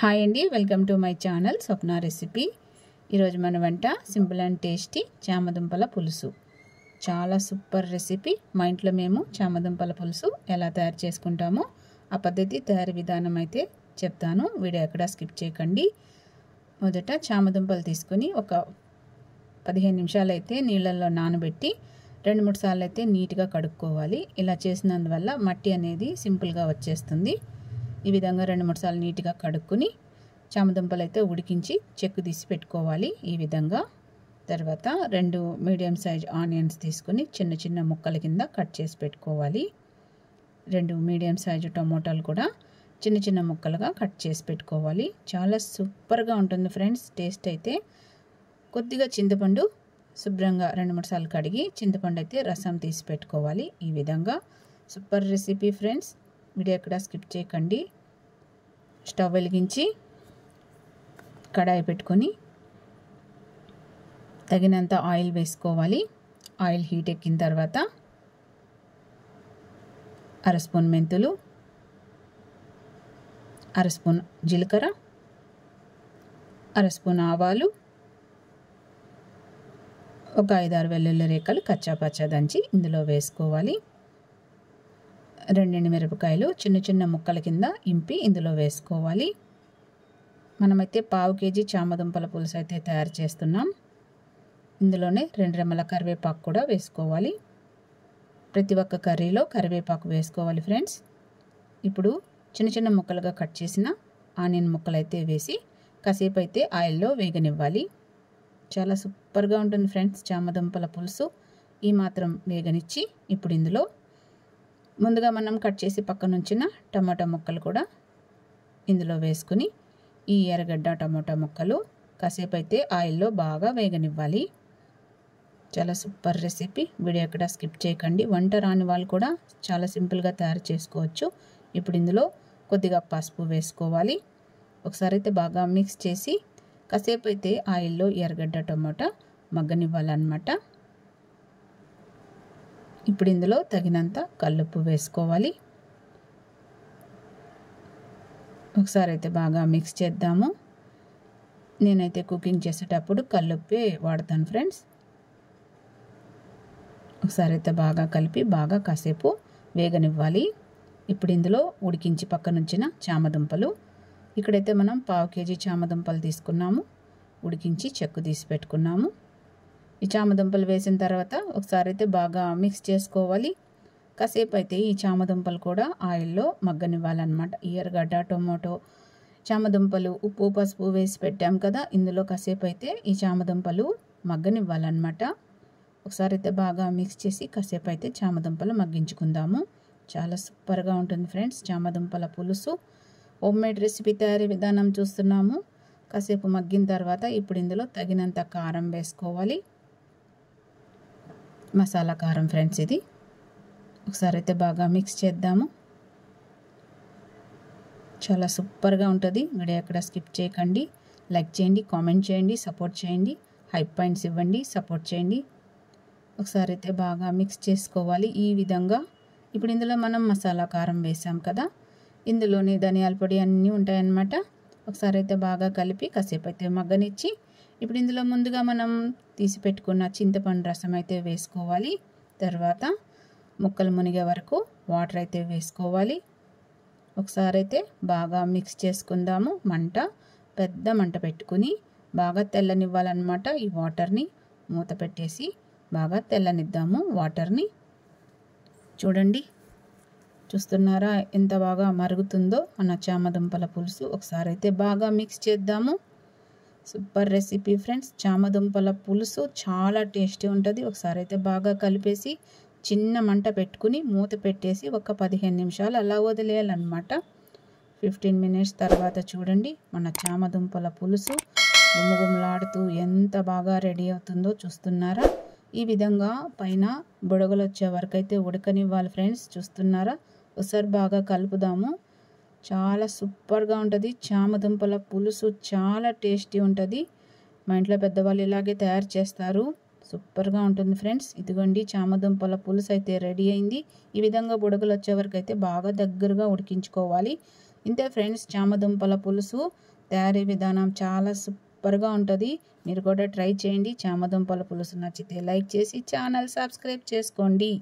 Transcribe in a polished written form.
Hi అండి, welcome to my channel Swapna recipe. ఈరోజు మన వంట సింపుల్ అండ్ టేస్టీ చామదుంపల పులుసు. చాలా సూపర్ రెసిపీ. మా ఇంట్లో మేము చామదుంపల పులుసు ఎలా తయారు చేసుకుంటామో ఆ పద్ధతి తయారీ విధానం అయితే చెప్తాను. వీడియో ఎక్కడ స్కిప్ చేయకండి. మొదట చామదుంపలు తీసుకొని ఒక 15 నిమిషాలు అయితే నీళ్ళల్లో నానబెట్టి 2-3 సార్లు అయితే నీట్గా కడుక్కోవాలి. ఇలా చేసినందువల్ల మట్టి అనేది సింపుల్గా వచ్చేస్తుంది. ఈ విధంగా 2-3 సార్లు నీట్గా కడుక్కొని చామదుంపలు అయితే ఉడికించి చెక్కు తీసి పెట్టుకోవాలి. ఈ విధంగా తర్వాత 2 మీడియం సైజ్ ఆనియన్స్ తీసుకొని చిన్న చిన్న ముక్కల కింద కట్ చేసి పెట్టుకోవాలి. 2 మీడియం సైజు టమోటాలు కూడా చిన్న చిన్న ముక్కలుగా కట్ చేసి పెట్టుకోవాలి. చాలా సూపర్గా ఉంటుంది ఫ్రెండ్స్. టేస్ట్ అయితే కొద్దిగా చింతపండు శుభ్రంగా 2-3 సార్లు కడిగి చింతపండు అయితే రసం తీసి పెట్టుకోవాలి. ఈ విధంగా సూపర్ రెసిపీ ఫ్రెండ్స్. వీడియో ఎక్కడ స్కిప్ చేయకండి. స్టవ్ వెలిగించి కడాయి పెట్టుకొని తగినంత ఆయిల్ వేసుకోవాలి. ఆయిల్ హీట్ ఎక్కిన తర్వాత 1/2 స్పూన్ మెంతులు, 1/2 స్పూన్ జీలకర్ర, 1/2 స్పూన్ ఆవాలు, ఒక 5-6 వెల్లుల్లి రేఖలు కచ్చాపచ్చా దంచి ఇందులో వేసుకోవాలి. 2 ఎండుమిరపకాయలు చిన్న చిన్న ముక్కల కింద ఇంపి ఇందులో వేసుకోవాలి. మనమైతే 1/2 కేజీ చామదుంపల పులుసు అయితే తయారు చేస్తున్నాం. ఇందులోనే 2 రెమ్మల కరివేపాకు కూడా వేసుకోవాలి. ప్రతి ఒక్క కర్రీలో కరివేపాకు వేసుకోవాలి ఫ్రెండ్స్. ఇప్పుడు చిన్న చిన్న ముక్కలుగా కట్ చేసిన ఆనియన్ ముక్కలు అయితే వేసి కాసేపు అయితే ఆయిల్లో వేగనివ్వాలి. చాలా సూపర్గా ఉంటుంది ఫ్రెండ్స్ చామదుంపల పులుసు. ఈ మాత్రం వేగనిచ్చి ఇప్పుడు ఇందులో ముందుగా మనం కట్ చేసి పక్కన ఉంచిన టమాటా ముక్కలు కూడా ఇందులో వేసుకుని ఈ ఎర్రగడ్డ టమాటా ముక్కలు కాసేపు అయితే ఆయిల్లో బాగా వేగనివ్వాలి. చాలా సూపర్ రెసిపీ. వీడియో ఎక్కడ స్కిప్ చేయకండి. వంట రాని వాళ్ళు కూడా చాలా సింపుల్గా తయారు చేసుకోవచ్చు. ఇప్పుడు ఇందులో కొద్దిగా పసుపు వేసుకోవాలి. ఒకసారి అయితే బాగా మిక్స్ చేసి కాసేపు అయితే ఆయిల్లో ఎర్రగడ్డ టమాటా మగ్గనివ్వాలన్నమాట. ఇప్పుడు ఇందులో తగినంత కల్లుప్పు వేసుకోవాలి. ఒకసారి అయితే బాగా మిక్స్ చేద్దాము. నేనైతే కుకింగ్ చేసేటప్పుడు కల్లుప్పే వాడతాను ఫ్రెండ్స్. ఒకసారి అయితే బాగా కలిపి బాగా కాసేపు వేగనివ్వాలి. ఇప్పుడు ఇందులో ఉడికించి పక్కనుంచిన చామదుంపలు, ఇక్కడైతే మనం 1/2 కేజీ చామదుంపలు తీసుకున్నాము. ఉడికించి చెక్కు తీసి పెట్టుకున్నాము. ఈ చామదుంపలు వేసిన తర్వాత ఒకసారి అయితే బాగా మిక్స్ చేసుకోవాలి. కాసేపు అయితే ఈ చామదుంపలు కూడా ఆయిల్లో మగ్గనివ్వాలన్నమాట. ఎర్రగడ్డ టొమాటో చామదుంపలు ఉప్పు పసుపు వేసి పెట్టాం కదా, ఇందులో కాసేపు అయితే ఈ చామదుంపలు మగ్గనివ్వాలన్నమాట. ఒకసారి అయితే బాగా మిక్స్ చేసి కాసేపు అయితే చామదుంపలు మగ్గించుకుందాము. చాలా సూపర్గా ఉంటుంది ఫ్రెండ్స్ చామదుంపల పులుసు. హోమ్మేడ్ రెసిపీ తయారీ విధానం చూస్తున్నాము. కాసేపు మగ్గిన తర్వాత ఇప్పుడు ఇందులో తగినంత కారం వేసుకోవాలి. మసాలా కారం ఫ్రెండ్స్ ఇది. ఒకసారి అయితే బాగా మిక్స్ చేద్దాము. చాలా సూపర్గా ఉంటుంది. వీడియో ఎక్కడ స్కిప్ చేయకండి. లైక్ చేయండి, కామెంట్ చేయండి, సపోర్ట్ చేయండి, హైప్ పాయింట్స్ ఇవ్వండి, సపోర్ట్ చేయండి. ఒకసారి అయితే బాగా మిక్స్ చేసుకోవాలి ఈ విధంగా. ఇప్పుడు ఇందులో మనం మసాలా కారం వేసాం కదా, ఇందులోని ధనియాల పొడి అన్నీ ఉంటాయన్నమాట. ఒకసారి అయితే బాగా కలిపి కాసేపు అయితే మగ్గనిచ్చి ఇప్పుడు ఇందులో ముందుగా మనం తీసి పెట్టుకున్న చింతపండు రసం అయితే వేసుకోవాలి. తర్వాత ముక్కలు మునిగే వరకు వాటర్ అయితే వేసుకోవాలి. ఒకసారి అయితే బాగా మిక్స్ చేసుకుందాము. పెద్ద మంట పెట్టుకుని బాగా తెల్లనివ్వాలన్నమాట. ఈ వాటర్ని మూత పెట్టేసి బాగా తెల్లనిద్దాము వాటర్ని. చూడండి, చూస్తున్నారా ఎంత బాగా మరుగుతుందో మన చామదుంపల పులుసు. ఒకసారి అయితే బాగా మిక్స్ చేద్దాము. Super recipe friends. చామదుంపల పులుసు చాలా టేస్టీ ఉంటుంది. ఒకసారి అయితే బాగా కలిపేసి చిన్న మంట పెట్టుకుని మూత పెట్టేసి ఒక 15 నిమిషాలు అలా వదిలేయాలన్నమాట. 15 మినిట్స్ తర్వాత చూడండి మన చామదుంపల పులుసు గుమగుమలాడుతూ ఎంత బాగా రెడీ అవుతుందో చూస్తున్నారా. ఈ విధంగా పైన బుడగలు వచ్చే వరకు అయితే ఉడకనివ్వాలి ఫ్రెండ్స్. చూస్తున్నారా. ఒకసారి బాగా కలుపుదాము. చాలా సూపర్గా ఉంటుంది చామదుంపల పులుసు. చాలా టేస్టీ ఉంటుంది. మా ఇంట్లో పెద్దవాళ్ళు ఇలాగే తయారు చేస్తారు. సూపర్గా ఉంటుంది ఫ్రెండ్స్. ఇదిగోండి చామదుంపల పులుసు అయితే రెడీ అయింది. ఈ విధంగా బుడగలు వచ్చే వరకు అయితే బాగా దగ్గరగా ఉడికించుకోవాలి. ఇంతే ఫ్రెండ్స్, చామదుంపల పులుసు తయారీ విధానం చాలా సూపర్గా ఉంటుంది. మీరు కూడా ట్రై చేయండి. చామదుంపల పులుసు నచ్చితే లైక్ చేసి ఛానల్ సబ్స్క్రైబ్ చేసుకోండి.